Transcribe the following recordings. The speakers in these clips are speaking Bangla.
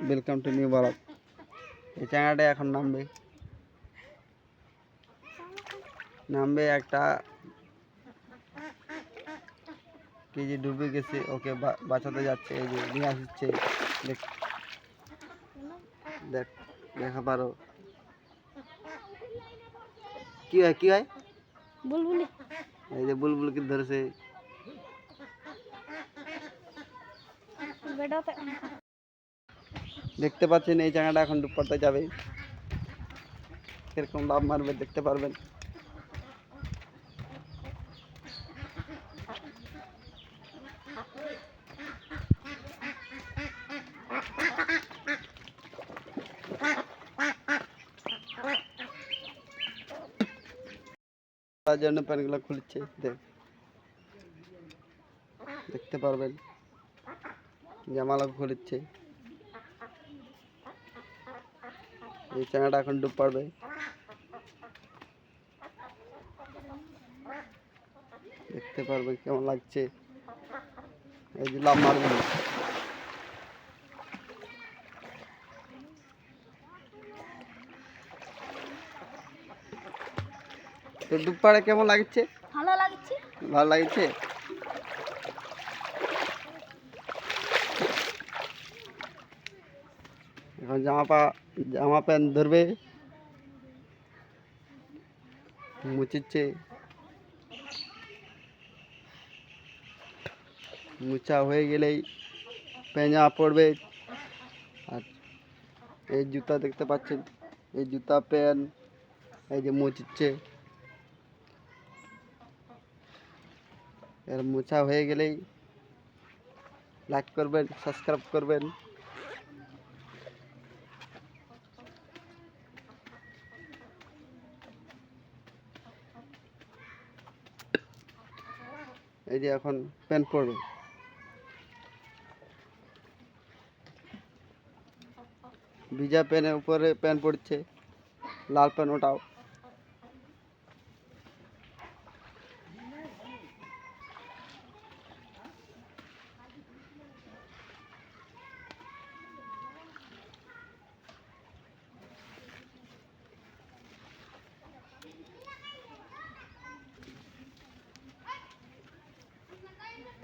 Welcome to new blog. এই চাঙাটা এখন নামবে একটা কেজি ডুবে গেছে, ওকে বাঁচাতে যাচ্ছে। এই যে নিয়ে আসছে, দেখা পারো কি হয় বুলবুলি। এই যে বুলবুলকে ধরেছে। দেখতে পাচ্ছেন এই চাঙাটা এখন ডুব করতে যাবে, কিরকম লাভ মারবে দেখতে পারবেন। তার জন্য প্যানগুলো খুলছে, দেখতে পারবেন। জামালা খুলছে, এই চাঙাটা এখন ডুব পারবে। দেখতে পারবেন কেমন লাগছে। এই যে লাভ মারবে, তো ডুব পাড়ে কেমন লাগছে? ভালো লাগছে। ভালো লাগছে। এখন জামা প্যান্ট ধরবে, মুছিচ্ছে। মুছা হয়ে গেলেই পেঁজা পড়বে। আর এই জুতা দেখতে পাচ্ছেন, এই জুতা প্যান্ট এই যে মুছিচ্ছে। এর মোছা হয়ে গেলেই লাইক করবেন, সাবস্ক্রাইব করবেন। এই যে এখন প্যান্ট পরবে, ভিজা প্যান্টের উপরে প্যান্ট পড়ছে, লাল প্যান্ট ওটাও।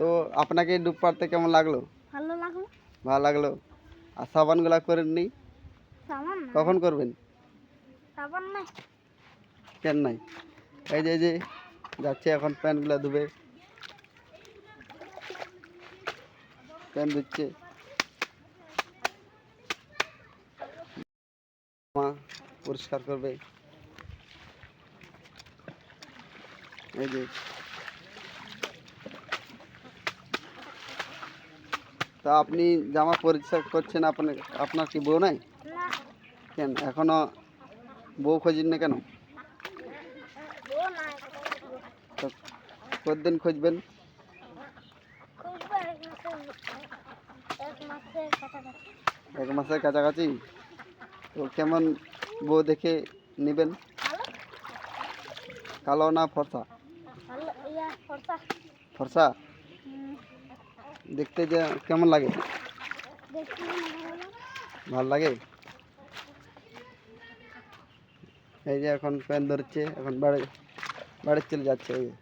তো আপনাকে ডুব পাড়তে কেমন লাগলো? ভালো লাগলো। ভালো লাগলো। আর সাবানগুলা করেননি? সাবান কখন করবেন? সাবান নাই। কেন নাই? এই যে যাচ্ছে এখন প্যান্টগুলা ধুবে, প্যান্ট ধুচ্ছে, পরিষ্কার করবে। এই যে তা আপনি জামা পরিষ্কার করছেন, আপনার কি বউ নাই? না, কেন এখনো বউ খোঁজেন না কেন? ও নাই। তো কতদিন খুঁজবেন? খুঁজবো এক মাসের কাছাকাছি। 1 মাসের কাছাকাছি। তো কেমন বউ দেখে নেবেন? ভালো। কালো না ফর্সা? ভালো ফর্সা। ফর্সা দেখতে যে কেমন লাগে? দেখতে ভালো লাগে। এই যে এখন প্যান ধরছে, এখন বাড়ি চলে যাচ্ছে। এই যে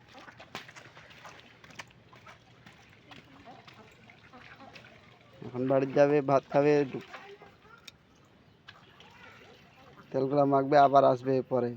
এখন বাড়ি যাবে, ভাত খাবে, তেলগুলা মাখবে, আবার আসবে পরে।